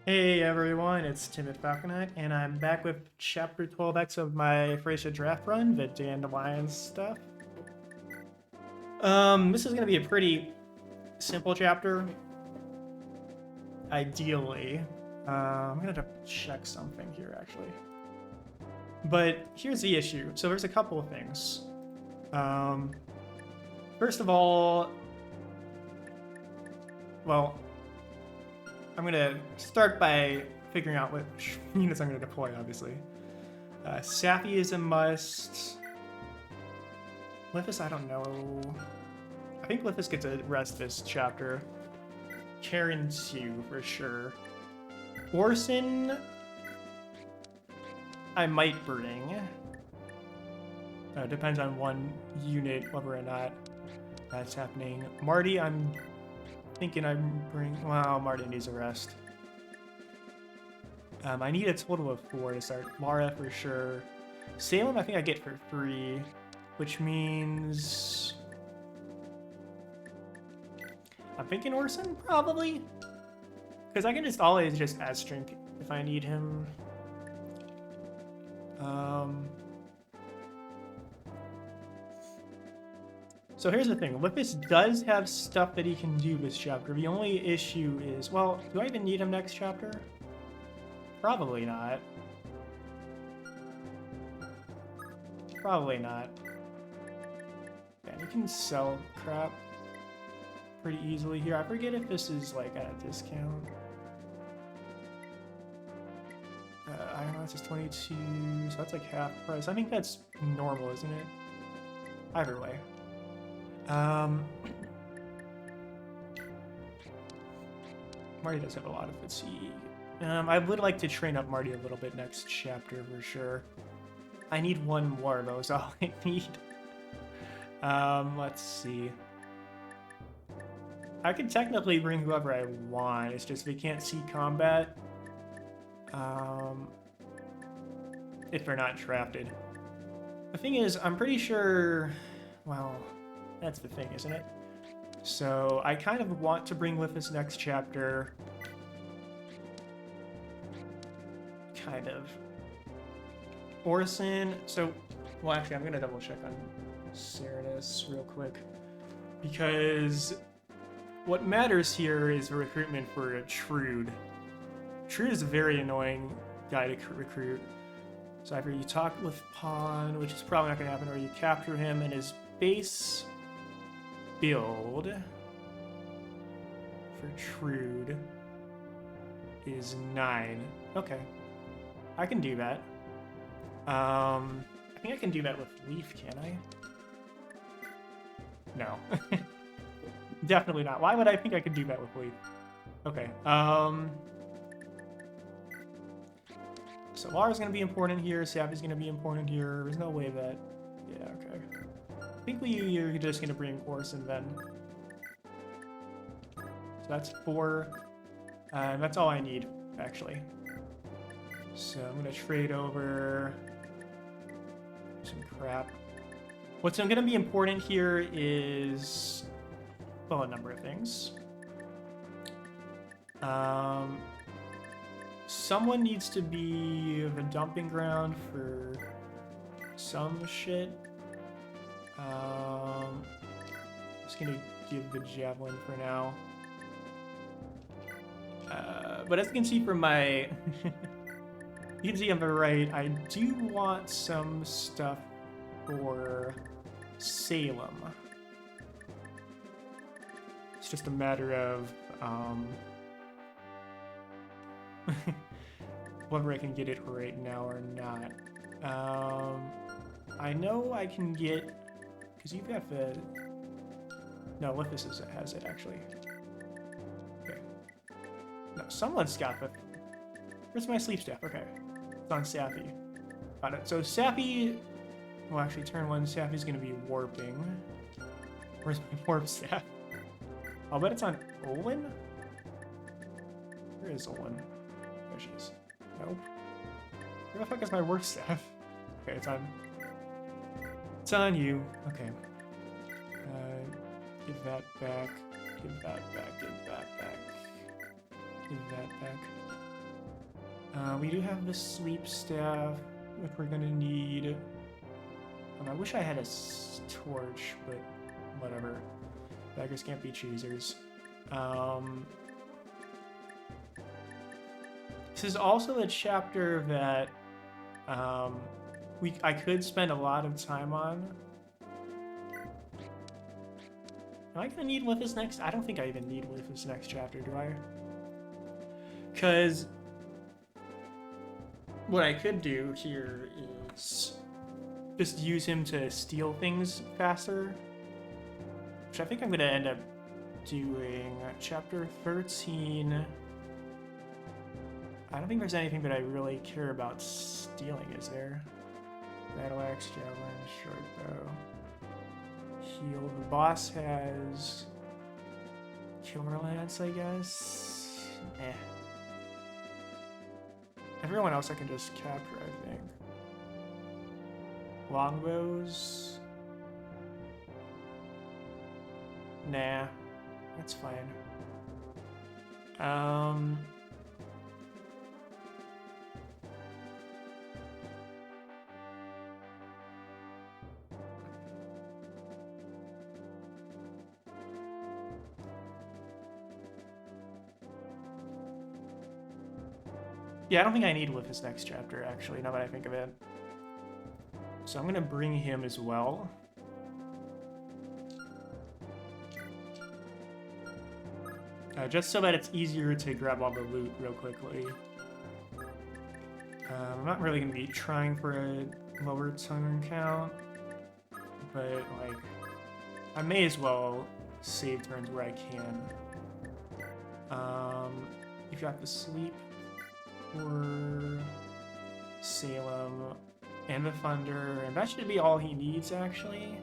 Hey everyone, it's Tim at Falconite, and I'm back with Chapter 12X of my Thracia draft run, the Dandelion stuff. This is gonna be a pretty simple chapter, ideally. I'm gonna have to check something here, actually. But here's the issue. So there's a couple of things. Um, First of all, well, I'm gonna start by figuring out which units I'm gonna deploy, obviously. Sappy is a must. Lithus, I don't know. I think Lithus gets a rest this chapter. Karen too, for sure. Orson, I might bring. Depends on one unit, whether or not that's happening. Marty, I'm thinking I'm bring. Wow, Marty needs a rest. I need a total of 4 to start. Lara for sure. Salem, I think I get for 3, which means I'm thinking Orson probably, because I can just always just add string if I need him. So here's the thing. Lithus does have stuff that he can do this chapter. The only issue is, well, do I even need him next chapter? Probably not. Probably not. Yeah, you can sell crap pretty easily here. I forget if this is like at a discount. Iron Lance is 22, so that's like half price. I think that's normal, isn't it? Either way. Marty does have a lot of fatigue. I would like to train up Marty a little bit next chapter for sure. I need one more though, is all I need. Let's see. I can technically bring whoever I want, it's just we can't see combat. If they're not drafted. The thing is, I'm pretty sure, well, that's the thing, isn't it? So I kind of want to bring with this next chapter. Kind of. Orson, so, well actually I'm gonna double check on Serenus real quick. Because what matters here is recruitment for a Trude. Trude is a very annoying guy to recruit. So either you talk with Pawn, which is probably not going to happen, or you capture him, and his base build for Trude is 9. Okay. I can do that. I think I can do that with Leaf, can I? No. Definitely not. Why would I think I could do that with Leaf? Okay. So Lara's going to be important here, Sappy's going to be important here. There's no way that... Yeah, okay. I think you're just going to bring Orson then. So that's 4. That's all I need, actually. So I'm going to trade over some crap. What's going to be important here is... well, a number of things. Someone needs to be the dumping ground for some shit. Just gonna give the javelin for now. But as you can see from my... you can see on the right, I do want some stuff for Salem. It's just a matter of... whether I can get it right now or not. I know I can get... because you've got the... no, Lithus has it, actually. Okay. No, someone's got the... where's my sleep staff? Okay. It's on Sappy. Got it. So Sappy... well, actually, turn 1, Sappy's going to be warping. Where's my warp staff? I'll bet it's on Olin? Where is Olin? There she is. Nope. Where the fuck is my work staff? Okay, it's on. It's on you. Okay. Give that back. Give that back. Give that back. Give that back. We do have the sleep staff, which we're gonna need. I wish I had a torch, but whatever. Beggars can't be choosers. This is also a chapter that I could spend a lot of time on. Am I gonna need with this next? I don't think I even need with this next chapter, do I? Because what I could do here is just use him to steal things faster, which I think I'm gonna end up doing. Chapter 13. I don't think there's anything that I really care about stealing, is there? Battle axe, javelin, short bow. Heal. The boss has killer lance, I guess. Eh. Everyone else I can just capture, I think. Longbows. Nah, that's fine. Yeah, I don't think I need with this next chapter, actually, now that I think of it. So I'm gonna bring him as well. Just so that it's easier to grab all the loot real quickly. I'm not really gonna be trying for a lower turn count, but like, I may as well save turns where I can. If you have to sleep, or Salem, and the Thunder, and that should be all he needs, actually.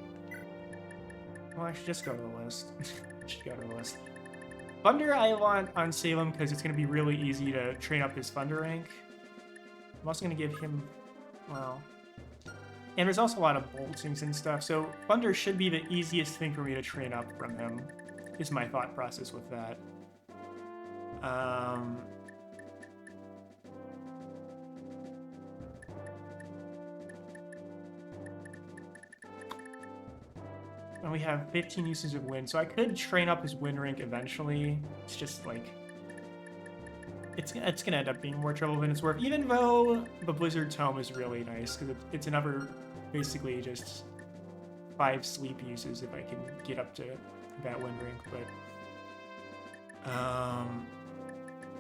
Well, I should just go to the list. Should go to the list. Thunder I want on Salem because it's going to be really easy to train up his Thunder rank. I'm also going to give him, well... And there's also a lot of boltings and stuff, so Thunder should be the easiest thing for me to train up from him, is my thought process with that. And we have 15 uses of wind, so I could train up his wind rank eventually. It's just like... It's gonna end up being more trouble than it's worth, even though the Blizzard Tome is really nice, because it's another, basically just 5 sleep uses if I can get up to that wind rank, but...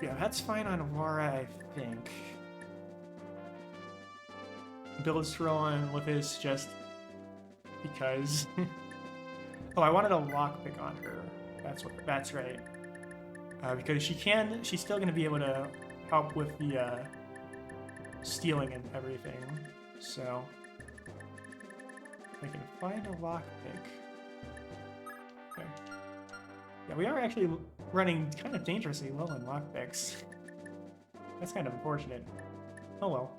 yeah, that's fine on Lara, I think. Build Strolling with this just because... Oh, I wanted a lockpick on her. That's right. Because she's still gonna be able to help with the stealing and everything. So I can find a lockpick. Okay. Yeah, we are actually running kind of dangerously low on lockpicks. That's kind of unfortunate. Oh well.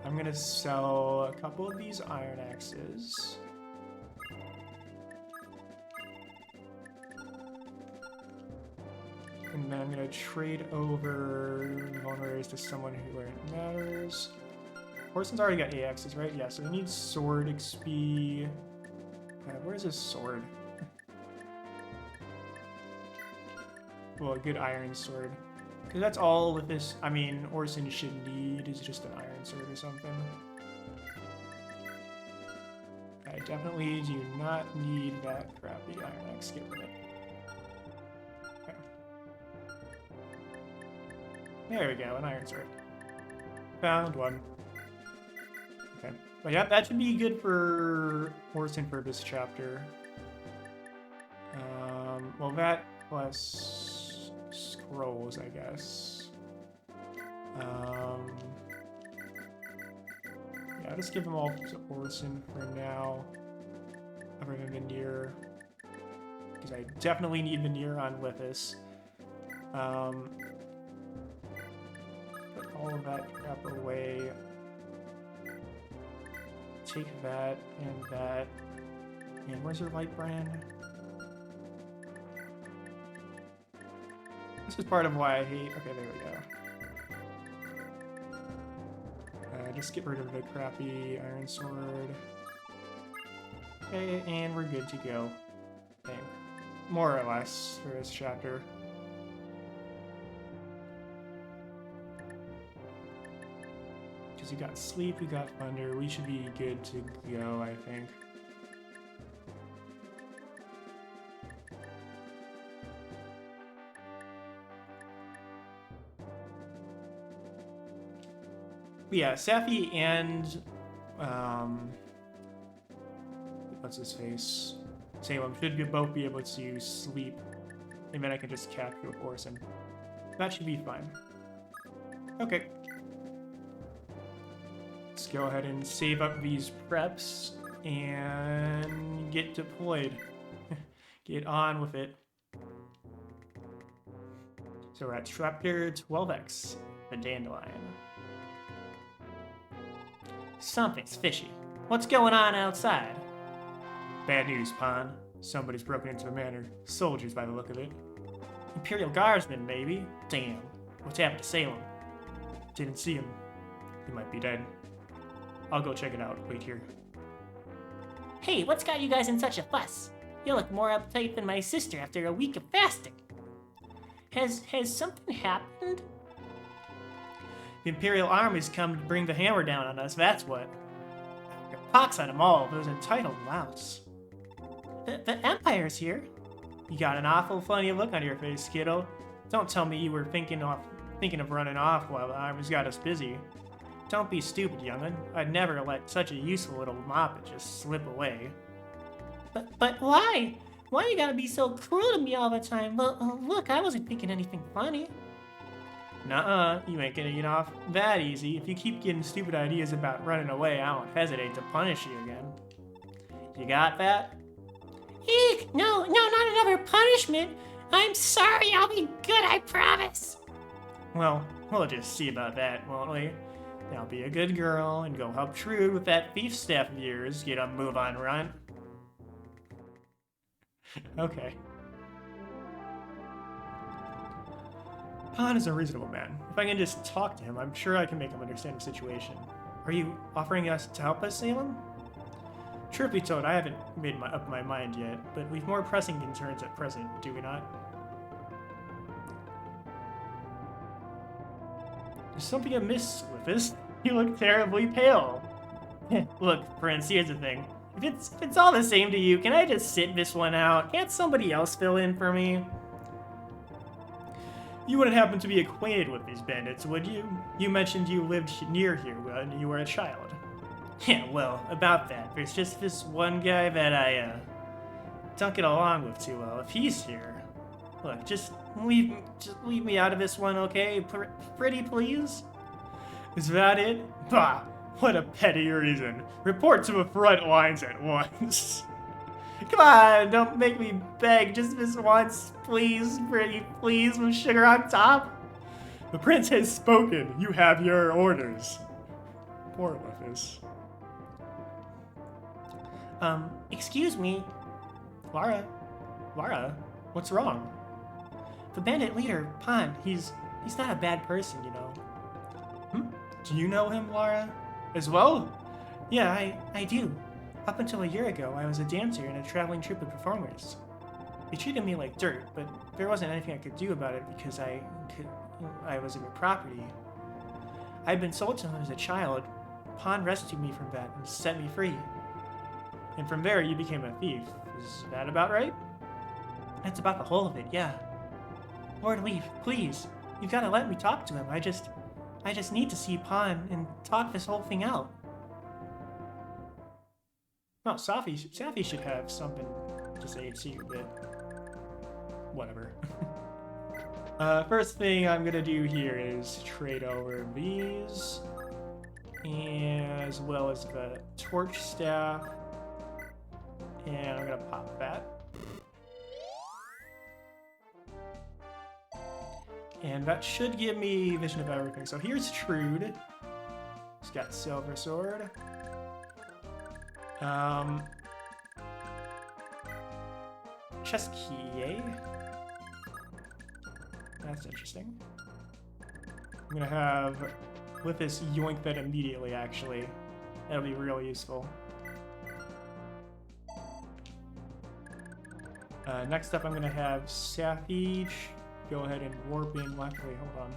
I'm gonna sell a couple of these iron axes. And then I'm gonna trade over vulneraries to someone who where it matters. Horson's already got 8 axes, right? Yeah, so he needs sword XP. Where's his sword? Well, a good iron sword. Because that's all with this, I mean, Orson should need is just an iron sword or something. I definitely do not need that crappy iron axe. Get rid of it. Okay. There we go, an iron sword. Found one. Okay. But yeah, that should be good for Orson for this chapter. Well, that plus scrolls, I guess. Yeah, I'll just give them all to Orson for now. Other than Veneer. Because I definitely need Veneer on Lithis. Put all of that crap away. Take that and that. And where's your light brand? This is part of why I hate... Okay, there we go. Just get rid of the crappy iron sword. Okay, and we're good to go. I think. More or less for this chapter. Because we got sleep, we got thunder. We should be good to go, I think. But yeah, Safi and what's his face? Salem should both be able to sleep, and then I can just capture a horse, and that should be fine. Okay. Let's go ahead and save up these preps and get deployed. Get on with it. So we're at chapter 12X, the dandelion. Something's fishy. What's going on outside? Bad news, Pon. Somebody's broken into the manor. Soldiers by the look of it. Imperial Guardsmen, maybe? Damn. What's happened to Salem? Didn't see him. He might be dead. I'll go check it out. Wait here. Hey, what's got you guys in such a fuss? You look more uptight than my sister after a week of fasting. Has something happened? The Imperial army's come to bring the hammer down on us, that's what. Pox on them all, those entitled louts. The Empire's here. You got an awful funny look on your face, kiddo. Don't tell me you were thinking of running off while the army's got us busy. Don't be stupid, young'un. I'd never let such a useful little moppet just slip away. But why? Why you gotta be so cruel to me all the time? Look, I wasn't thinking anything funny. Nuh-uh, you ain't gonna get off that easy. If you keep getting stupid ideas about running away, I won't hesitate to punish you again. You got that? Eek! No, not another punishment! I'm sorry, I'll be good, I promise! Well, we'll just see about that, won't we? I'll be a good girl and go help Trude with that thief staff of yours. Get a move on, run. Okay. Pon is a reasonable man. If I can just talk to him, I'm sure I can make him understand the situation. Are you offering us to help us, Salem? Truth be told, I haven't made up my mind yet, but we've more pressing concerns at present, do we not? There's something amiss with this. You look terribly pale. Look, Prince, here's the thing. If it's all the same to you, can I just sit this one out? Can't somebody else fill in for me? You wouldn't happen to be acquainted with these bandits, would you? You mentioned you lived near here when you were a child. Yeah, well, about that. There's just this one guy that I, don't get along with too well. If he's here, look, just leave me out of this one, okay? Pretty please? Is that it? Bah, what a petty reason. Report to the front lines at once. Come on, don't make me beg just this once, please, pretty please, with sugar on top. The prince has spoken. You have your orders. Poor Lefis. Excuse me. Lara, what's wrong? The bandit leader, Pon, he's not a bad person, you know. Do you know him, Lara? As well? Yeah, I do. Up until a year ago, I was a dancer in a traveling troupe of performers. They treated me like dirt, but there wasn't anything I could do about it because I was their property. I'd been sold to him as a child. Pon rescued me from that and set me free. And from there, you became a thief. Is that about right? That's about the whole of it, yeah. Lord Leaf, please, you've got to let me talk to him. I just need to see Pon and talk this whole thing out. Well, Safi should have something to say to you, but whatever. First thing I'm gonna do here is trade over these, as well as the torch staff, and I'm gonna pop that. And that should give me vision of everything. So here's Trude. He's got silver sword. Chest key, eh? That's interesting. I'm gonna have Lithis yoink that immediately, actually. That'll be real useful. Next up, I'm gonna have Sappy go ahead and warp in. Luckily, hold on.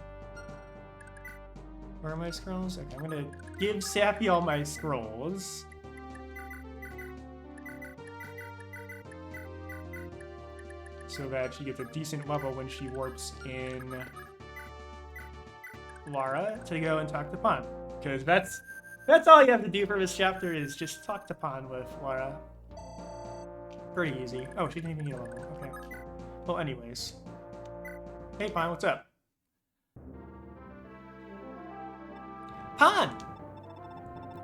Where are my scrolls? Okay, I'm gonna give Sappy all my scrolls. So that she gets a decent level when she warps in Lara to go and talk to Pon. Because that's all you have to do for this chapter is just talk to Pon with Lara. Pretty easy. Oh, she didn't even get a level. Okay. Well, anyways. Hey, Pon, what's up? Pon!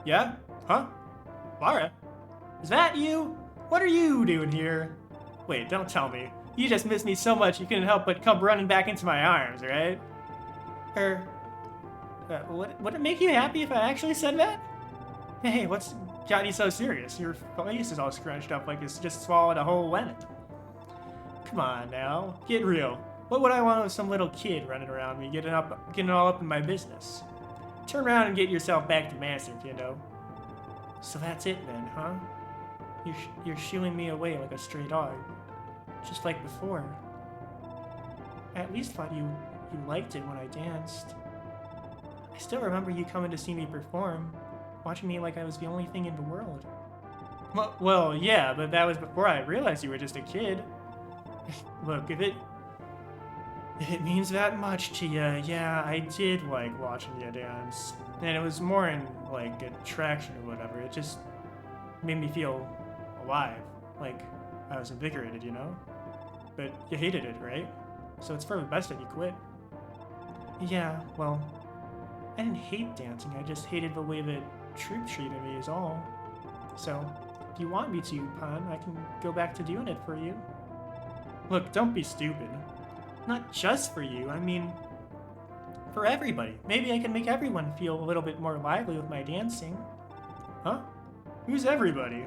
Yeah? Huh? Lara? Is that you? What are you doing here? Wait, don't tell me. You just missed me so much you couldn't help but come running back into my arms, right? Would it make you happy if I actually said that? Hey, what's got you so serious? Your face is all scrunched up like it's just swallowed a whole lemon. Come on now, get real. What would I want with some little kid running around me, getting all up in my business? Turn around and get yourself back to Master, kiddo. So that's it then, huh? You're shooing me away like a stray dog. Just like before. I at least thought you liked it when I danced. I still remember you coming to see me perform, watching me like I was the only thing in the world. Well, yeah, but that was before I realized you were just a kid. Look, if it means that much to you, yeah, I did like watching you dance. And it was more in, like, attraction or whatever. It just made me feel alive. Like, I was invigorated, you know? But you hated it, right? So it's for the best that you quit. Yeah, well, I didn't hate dancing. I just hated the way that Trude treated me is all. So, if you want me to, Pon, I can go back to doing it for you. Look, don't be stupid. Not just for you, I mean, for everybody. Maybe I can make everyone feel a little bit more lively with my dancing. Huh? Who's everybody?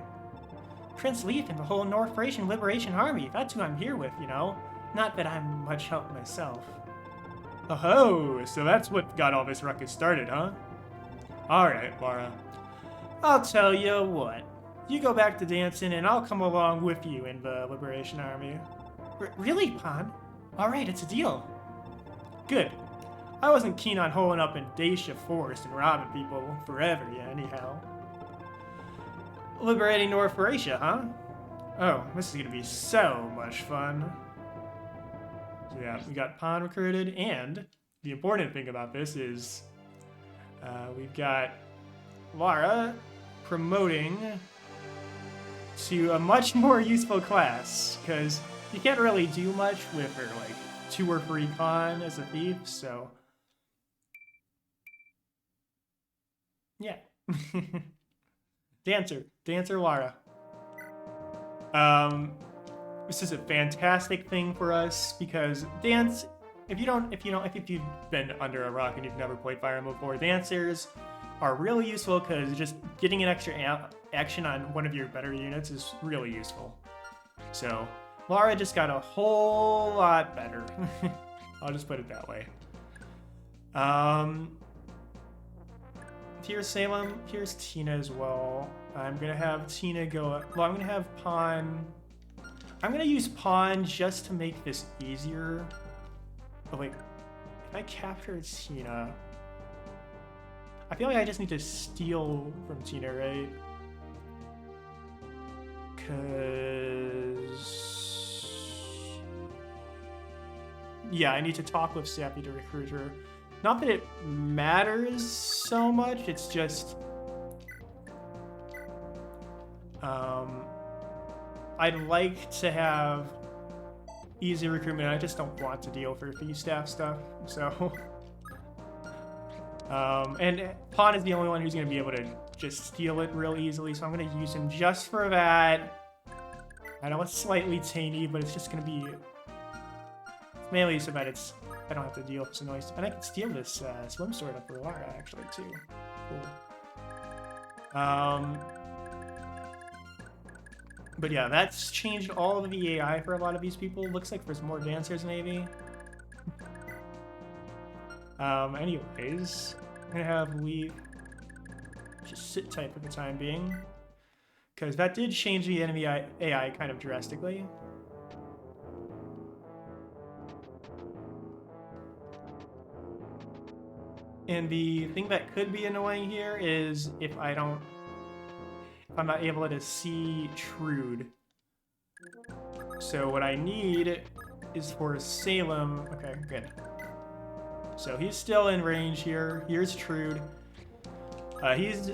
Prince Leaf and the whole North Thracian Liberation Army. That's who I'm here with, you know? Not that I'm much help myself. Oh, so that's what got all this ruckus started, huh? Alright, Lara. I'll tell you what. You go back to dancing and I'll come along with you in the Liberation Army. Really, Pon? Alright, it's a deal. Good. I wasn't keen on holding up in Dacia Forest and robbing people forever, yeah, anyhow. Liberating North Thracia, huh? Oh, this is gonna be so much fun. So yeah, we got Pon recruited, and the important thing about this is we've got Lara promoting to a much more useful class, because you can't really do much with her, like, 2 or 3 con as a thief, so... yeah. Dancer Lara. This is a fantastic thing for us because dance. If you've been under a rock and you've never played Fire Emblem before, dancers are really useful because just getting an extra action on one of your better units is really useful. So Lara just got a whole lot better. I'll just put it that way. Here's Salem. Here's Tina as well. I'm gonna have Tina go. Well, I'm gonna have Pon. I'm gonna use Pon just to make this easier. Oh wait, if I capture Tina, I feel like I just need to steal from Tina, right? Cause yeah, I need to talk with Sappy to recruit her. Not that it matters so much, it's just... I'd like to have easy recruitment. I just don't want to deal for thief staff stuff, so... and Pon is the only one who's going to be able to just steal it real easily, so I'm going to use him just for that. I know it's slightly tainty, but it's just going to be... mainly so that I don't have to deal with some noise. And I can steal this swim sword up for Lara, actually, too. Cool. But yeah, that's changed all of the AI for a lot of these people. Looks like there's more dancers, maybe. Anyways, I'm gonna have Leaf just sit tight for the time being, because that did change the enemy AI kind of drastically. And the thing that could be annoying here is if I'm not able to see Trude. So what I need is for Salem. Okay, good. So he's still in range here. Here's Trude. He's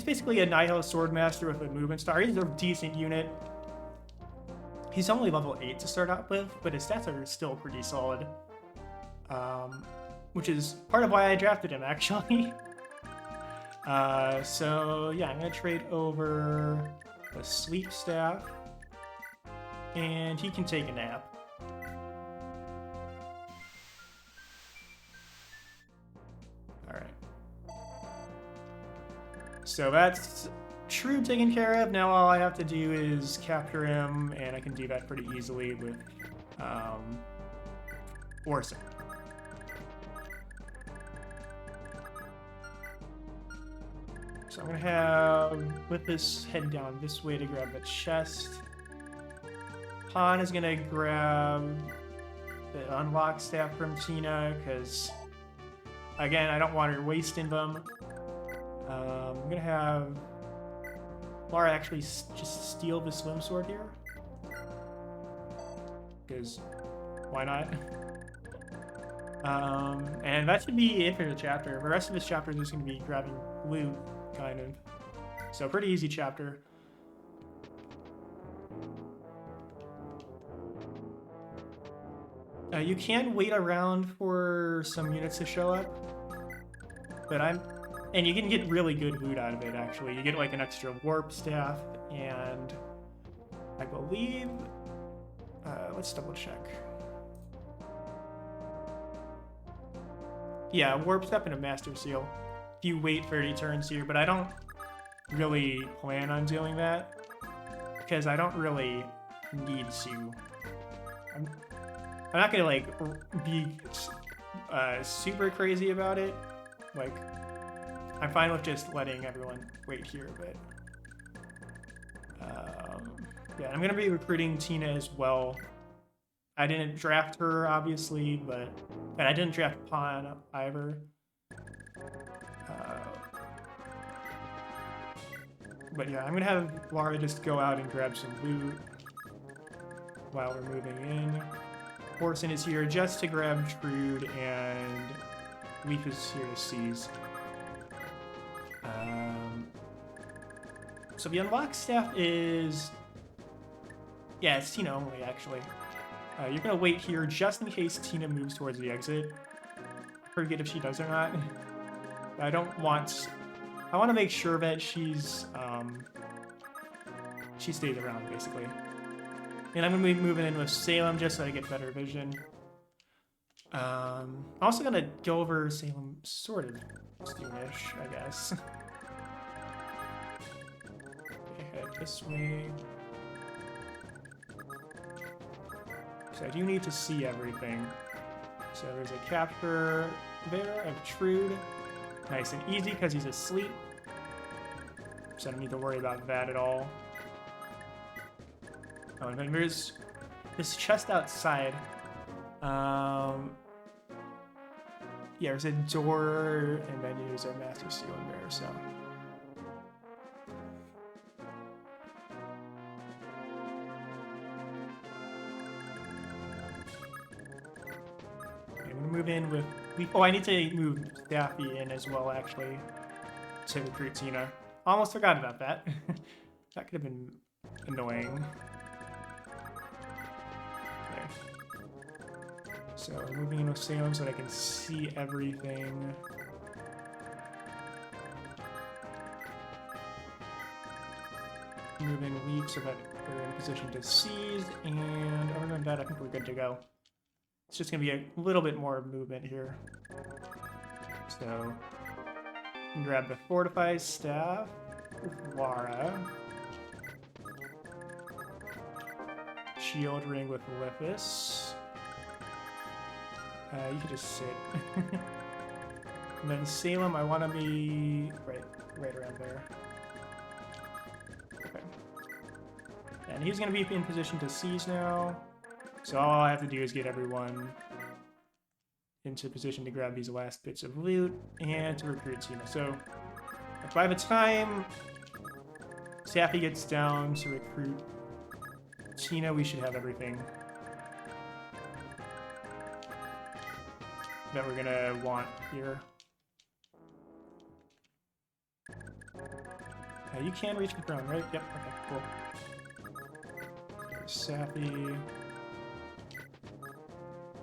basically a Nihil Swordmaster with a movement star. He's a decent unit. He's only level 8 to start out with, but his stats are still pretty solid. Which is part of why I drafted him, actually. So yeah, I'm gonna trade over the sleep staff, and he can take a nap. So that's Trude taken care of. Now all I have to do is capture him, and I can do that pretty easily with Orson. So I'm gonna have Lippis head down this way to grab the chest. Pawn is gonna grab the unlock staff from Tina, because again, I don't want her wasting them. I'm gonna have Lara actually just steal the swim sword here, because why not? And that should be it for the chapter. The rest of this chapter is just gonna be grabbing loot, kind of. So pretty easy chapter. You can wait around for some units to show up, but and you can get really good loot out of it, actually. You get like an extra warp staff, and I believe, let's double check. Yeah, warp staff and a master seal. If you wait 30 turns here, but I don't really plan on doing that, because I don't really need to. I'm not gonna like be super crazy about it. Like, I'm fine with just letting everyone wait here, but yeah, I'm gonna be recruiting Tina as well. I didn't draft her, obviously, and I didn't draft Pawn either. But yeah, I'm gonna have Lara just go out and grab some loot while we're moving in. Orson is here just to grab Trude, and Leaf is here to seize. So the unlock staff is... yeah, it's Tina only, actually. You're going to wait here just in case Tina moves towards the exit. I forget if she does or not. But I don't want... I want to make sure that she stays around, basically. And I'm going to be moving in with Salem just so I get better vision. I'm also going to go over Salem sort of soonish, I guess. Head this way. So I do need to see everything. So there's a capture there of Trude. Nice and easy because he's asleep. So I don't need to worry about that at all. Oh, and then there's this chest outside. Yeah, there's a door, and then there's a master seal in there, so. Okay, I'm gonna move in with... oh, I need to move Daffy in as well, actually, to recruit Tina. Almost forgot about that. That could have been annoying. So moving in with Salem so that I can see everything. Move in Leaf so that we're in position to seize, and other than that, I think we're good to go. It's just going to be a little bit more movement here. So, grab the Fortify Staff with Lara. Shield Ring with Lippis. You can just sit. And then Salem, I want to be right around there. Okay. And he's going to be in position to seize now. So all I have to do is get everyone into position to grab these last bits of loot and to recruit Tina. So by the time Sappy gets down to recruit Tina, we should have everything that we're gonna want here. You can reach the throne, right? Yep, okay, cool. There's Sappy.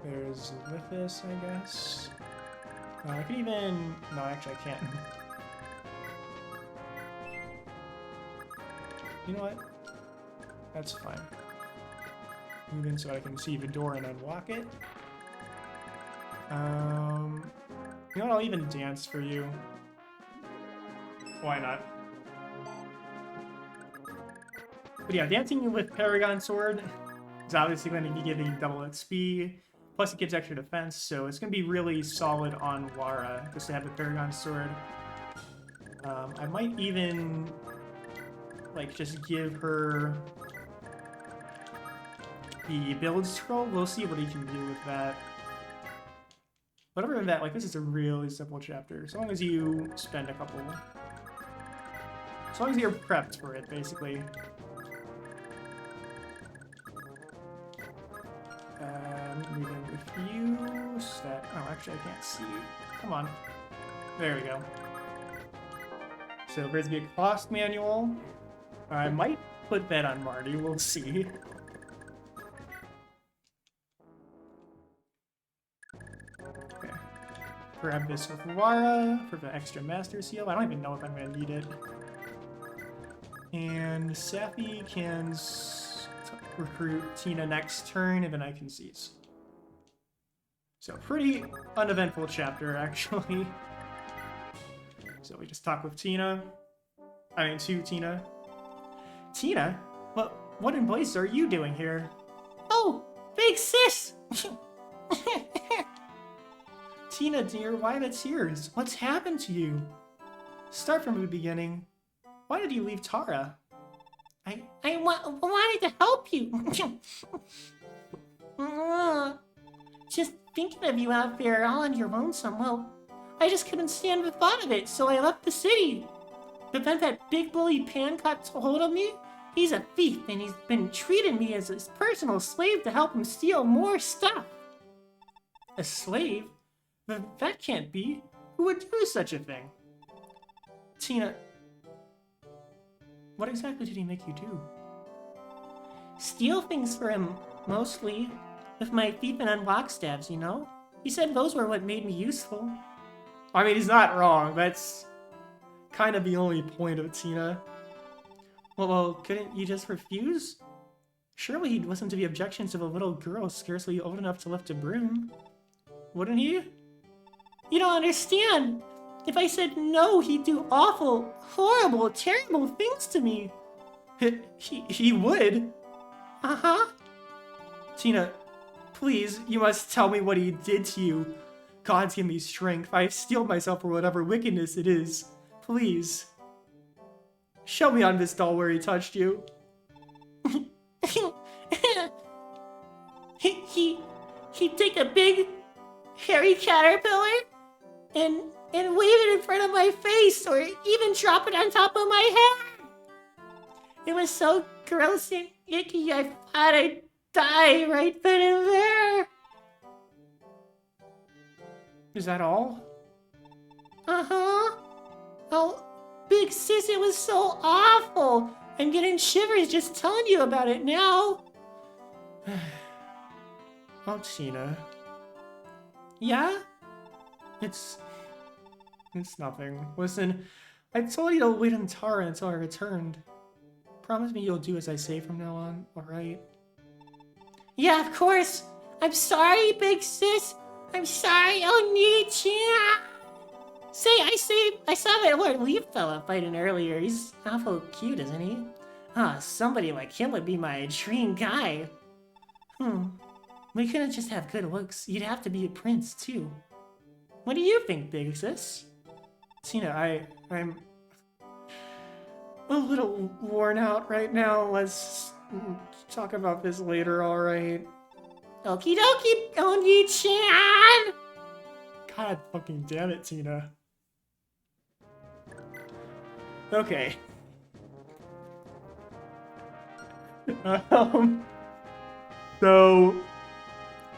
There's Lithis, I guess. I could even... No, actually I can't. You know what? That's fine. Move in so I can see the door and unlock it. You know what? I'll even dance for you. Why not? But yeah, dancing with Paragon Sword is obviously going to be giving double XP. Plus it gives extra defense, so it's going to be really solid on Lara just to have the Paragon Sword. I might even like just give her the build scroll. We'll see what he can do with that. But other than that, like, this is a really simple chapter. As long as you spend a couple... As long as you're prepped for it, basically. Moving with you... Set... Oh, actually, I can't see. Come on. There we go. So, there's the cost manual. I might put that on Marty. We'll see. Okay. Grab this with Lara for the extra Master Seal. I don't even know if I'm going to need it. And Sappy can recruit Tina next turn, and then I can seize. So, pretty uneventful chapter, actually. So, we just talk with Tina. I mean, to Tina. Tina? What in blazes are you doing here? Oh, big sis! Tina, dear, why the tears? What's happened to you? Start from the beginning. Why did you leave Tara? I wanted to help you. Just thinking of you out there all on your lonesome. Well, I just couldn't stand the thought of it, so I left the city. But then that big bully Pan got hold of me. He's a thief, and he's been treating me as his personal slave to help him steal more stuff. A slave? That can't be. Who would do such a thing? Tina, what exactly did he make you do? Steal things for him, mostly. With my thief and unlock stabs, you know? He said those were what made me useful. I mean, he's not wrong. That's kind of the only point of Tina. Well, couldn't you just refuse? Surely he'd listen to the objections of a little girl scarcely old enough to lift a broom. Wouldn't he? You don't understand. If I said no, he'd do awful, horrible, terrible things to me. He would? Uh-huh. Tina, please, you must tell me what he did to you. Gods give me strength. I've steeled myself for whatever wickedness it is. Please. Show me on this doll where he touched you. He'd take a big, hairy caterpillar and wave it in front of my face, or even drop it on top of my head. It was so gross and icky, I thought I'd die right then and there. Is that all? Uh-huh. Oh, big sis, it was so awful. I'm getting shivers just telling you about it now. Oh, Tina. Yeah? It's nothing. Listen, I told you to wait on Tara until I returned. Promise me you'll do as I say from now on, alright? Yeah, of course. I'm sorry, big sis. I'm sorry, Onichi. I saw that Lord Leaf fella fighting earlier. He's awful cute, isn't he? Somebody like him would be my dream guy. We couldn't just have good looks. You'd have to be a prince, too. What do you think, Big Sis? Tina, I'm a little worn out right now. Let's talk about this later, alright? Okie dokie, Oni-chan! God fucking damn it, Tina. Okay. So,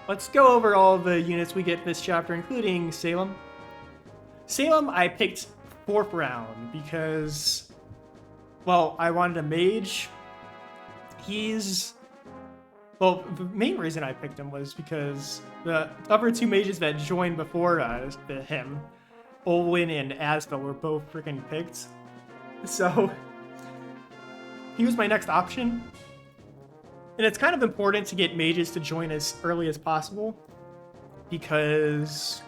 let's go over all the units we get this chapter, including Salem. Salem, I picked 4th round because, well, I wanted a mage. Well, the main reason I picked him was because the other 2 mages that joined before him, Olwen and Asbel, were both freaking picked. So, he was my next option. And it's kind of important to get mages to join as early as possible because,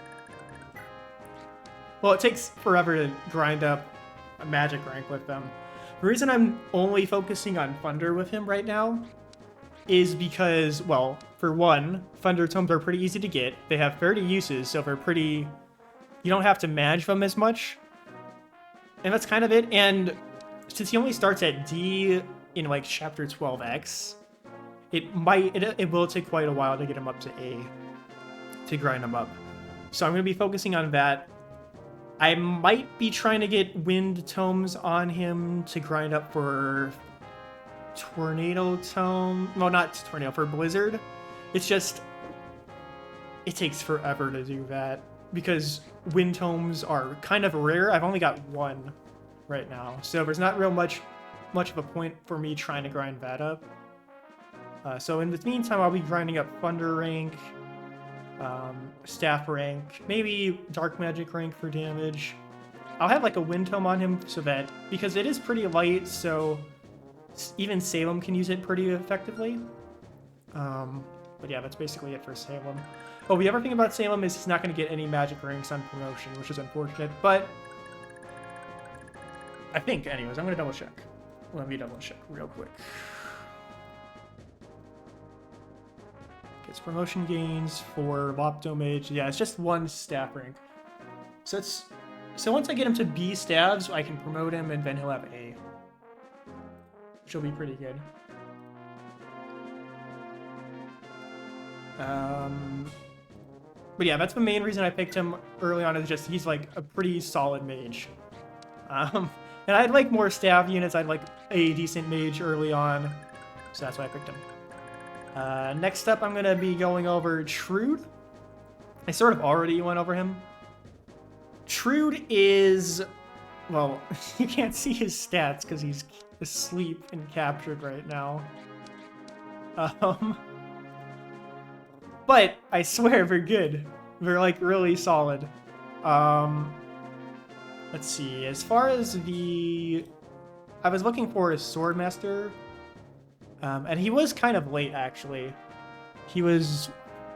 well, it takes forever to grind up a magic rank with them. The reason I'm only focusing on Thunder with him right now is because, well, for one, Thunder Tomes are pretty easy to get. They have 30 uses, so they're pretty... You don't have to manage them as much. And that's kind of it. And since he only starts at D in, like, Chapter 12X, it will take quite a while to get him up to A, to grind him up. So I'm going to be focusing on that. I might be trying to get Wind Tomes on him to grind up for Tornado Tome. Well, not Tornado, for Blizzard. It's just, it takes forever to do that because Wind Tomes are kind of rare. I've only got 1 right now, so there's not real much of a point for me trying to grind that up. So in the meantime, I'll be grinding up Thunder rank, Staff rank, maybe Dark Magic rank for damage. I'll have like a Wind Tome on him so that, because it is pretty light, so even Salem can use it pretty effectively. But yeah, that's basically it for Salem. Oh, the other thing about Salem is he's not going to get any magic ranks on promotion, which is unfortunate, but I think, anyways, I'm going to double check. Let me double check real quick. Gets promotion gains for Loptomage. Yeah, it's just 1 staff rank. So once I get him to B stabs, I can promote him, and then he'll have A, which will be pretty good. But yeah, that's the main reason I picked him early on, is just he's like a pretty solid mage. And I'd like more staff units. I'd like a decent mage early on, so that's why I picked him. Next up, I'm going to be going over Trude. I sort of already went over him. Trude is, well, you can't see his stats because he's asleep and captured right now. But I swear they're good. They're like really solid. Let's see, as far as I was looking for a Swordmaster. And he was kind of late, actually. He was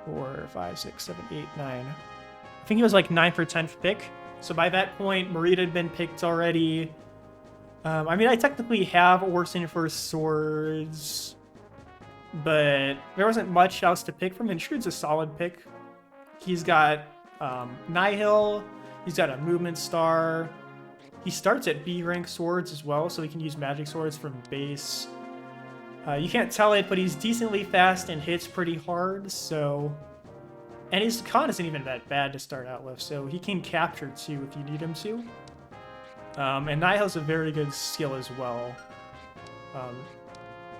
4, 5, 6, 7, 8, 9. I think he was like 9th or 10th pick. So by that point, Marita had been picked already. I mean, I technically have Orson for swords, but there wasn't much else to pick from him. Trude's a solid pick. He's got Nihil. He's got a movement star. He starts at B rank swords as well, so he can use magic swords from base. You can't tell it, but he's decently fast and hits pretty hard, so... And his con isn't even that bad to start out with, so he can capture too if you need him to. And Nihil's a very good skill as well.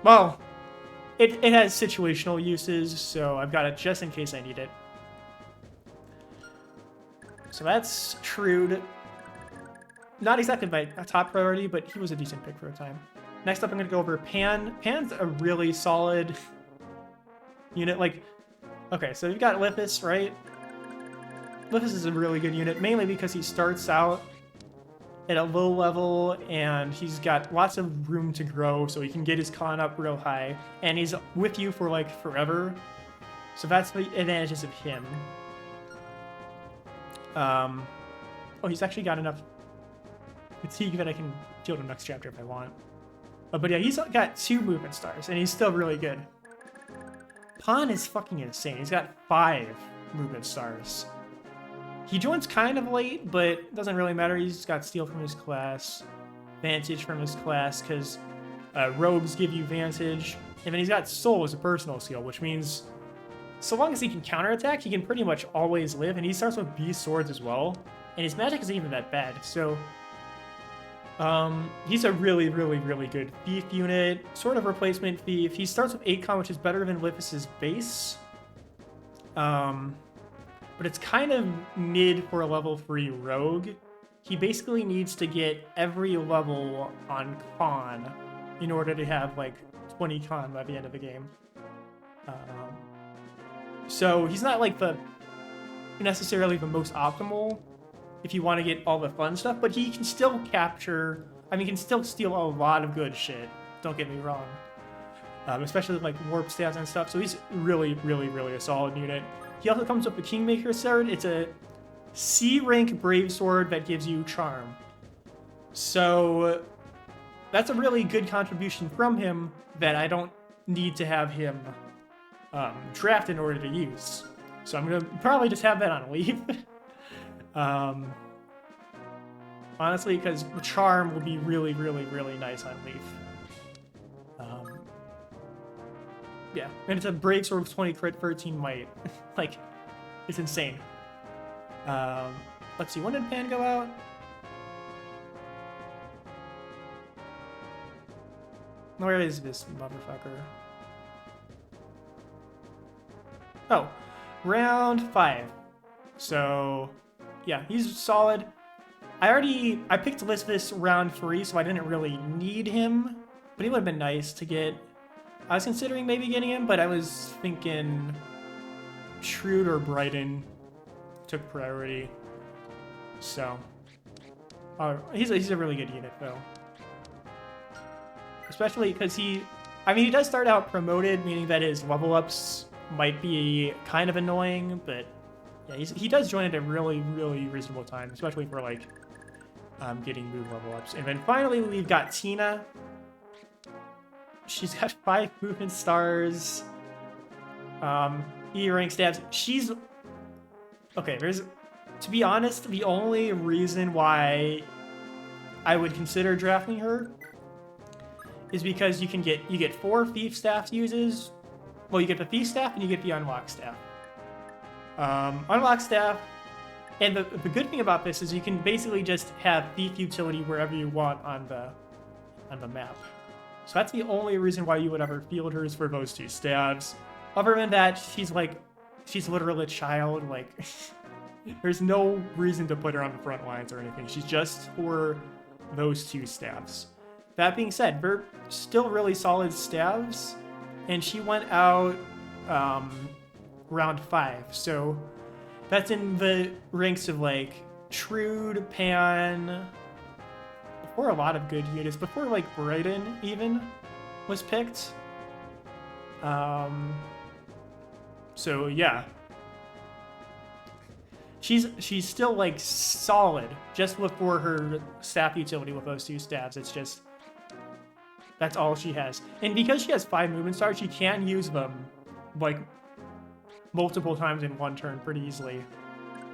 Well, it has situational uses, so I've got it just in case I need it. So that's Trude. Not exactly my top priority, but he was a decent pick for a time. Next up, I'm going to go over Pan. Pan's a really solid unit. Like, okay, so you've got Lithis, right? Lithis is a really good unit, mainly because he starts out at a low level, and he's got lots of room to grow, so he can get his con up real high, and he's with you for, like, forever. So that's the advantages of him. Oh, he's actually got enough fatigue that I can deal to next chapter if I want. But yeah, he's got 2 movement stars, and he's still really good. Khan is fucking insane. He's got 5 movement stars. He joins kind of late, but it doesn't really matter. He's got steal from his class, vantage from his class, because rogues give you vantage. And then he's got soul as a personal skill, which means so long as he can counterattack, he can pretty much always live. And he starts with beast swords as well. And his magic isn't even that bad. So he's a really, really, really good thief unit. Sort of replacement thief. He starts with 8-con, which is better than Lithis' base. But it's kind of mid for a level 3 rogue. He basically needs to get every level on con in order to have like 20 con by the end of the game. So he's not like necessarily the most optimal if you want to get all the fun stuff, but he can still capture, I mean, he can still steal a lot of good shit. Don't get me wrong. Especially like warp stats and stuff. So he's really, really, really a solid unit. He also comes with the Kingmaker sword. It's a C rank brave sword that gives you charm. So that's a really good contribution from him that I don't need to have him draft in order to use. So I'm gonna probably just have that on leave. Honestly, because charm will be really, really, really nice on leaf. Yeah, and it's a brave sword with 20 crit, 13 might. Like, it's insane. Let's see, when did Pan go out? Where is this motherfucker? Oh, round 5. So, yeah, he's solid. I picked Lisbeth round 3, so I didn't really need him, but he would have been nice to get. I was considering maybe getting him, but I was thinking Trude or Brighton took priority. So, he's a really good unit, though. Especially because he does start out promoted, meaning that his level ups might be kind of annoying, but yeah, he does join at a really, really reasonable time, especially for like getting move level ups. And then finally we've got Tina. She's got 5 movement stars. E rank stabs. She's okay. To be honest, the only reason why I would consider drafting her is because you get 4 thief staff uses. Well, you get the thief staff and you get the unlock staff. Unlock staff, and the good thing about this is you can basically just have thief utility wherever you want on the map. So that's the only reason why you would ever field her is for those 2 stabs. Other than that, she's literally a child. Like, there's no reason to put her on the front lines or anything. She's just for those 2 stabs. That being said, they're still really solid stabs, and she went out round 5. So that's in the ranks of like Trude, Pan. Before a lot of good units, before like Brighton even was picked. So yeah, she's still like solid just before her staff utility with those 2 stabs. It's just that's all she has, and because she has 5 movement stars, she can use them like multiple times in one turn pretty easily.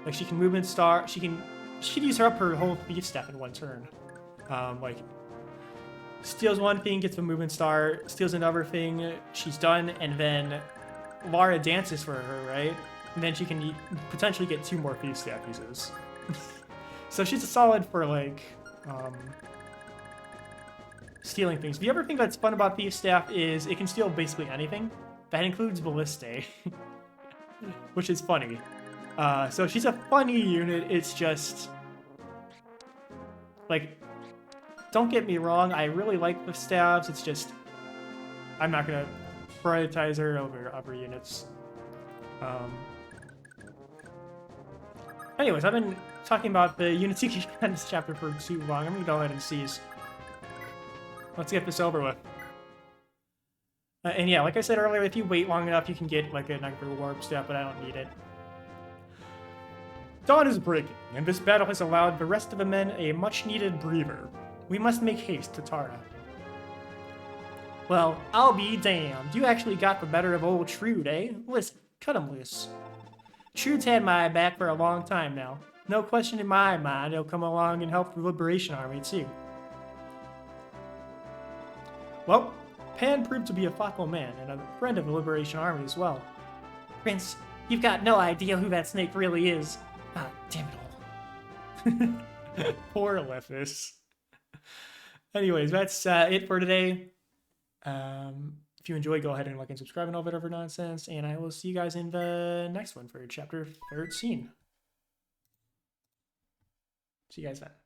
Like she can movement star, she can use her up her whole thief staff in one turn. Like, steals one thing, gets the movement star, steals another thing, she's done, and then Lara dances for her, right? And then she can potentially get 2 more thief staff uses. So she's a solid for, like, stealing things. The other thing that's fun about thief staff is it can steal basically anything. That includes ballistae, which is funny. So she's a funny unit, it's just, like, don't get me wrong, I really like the stabs, it's just, I'm not going to prioritize her over other units. Anyways, I've been talking about the units you can get in this chapter for too long. I'm going to go ahead and seize. Let's get this over with. And yeah, like I said earlier, if you wait long enough, you can get like a Nightmare Warp staff, but I don't need it. Dawn is breaking, and this battle has allowed the rest of the men a much-needed breather. We must make haste to Tara. Well, I'll be damned. You actually got the better of old Trude, eh? Listen, cut him loose. Trude's had my back for a long time now. No question in my mind he'll come along and help the Liberation Army, too. Well, Pan proved to be a thoughtful man and a friend of the Liberation Army as well. Prince, you've got no idea who that snake really is. Ah, damn it all. Poor Lithus. Anyways, that's it for today. If you enjoyed, go ahead and like and subscribe and all that other nonsense. And I will see you guys in the next one for chapter 13. See you guys then.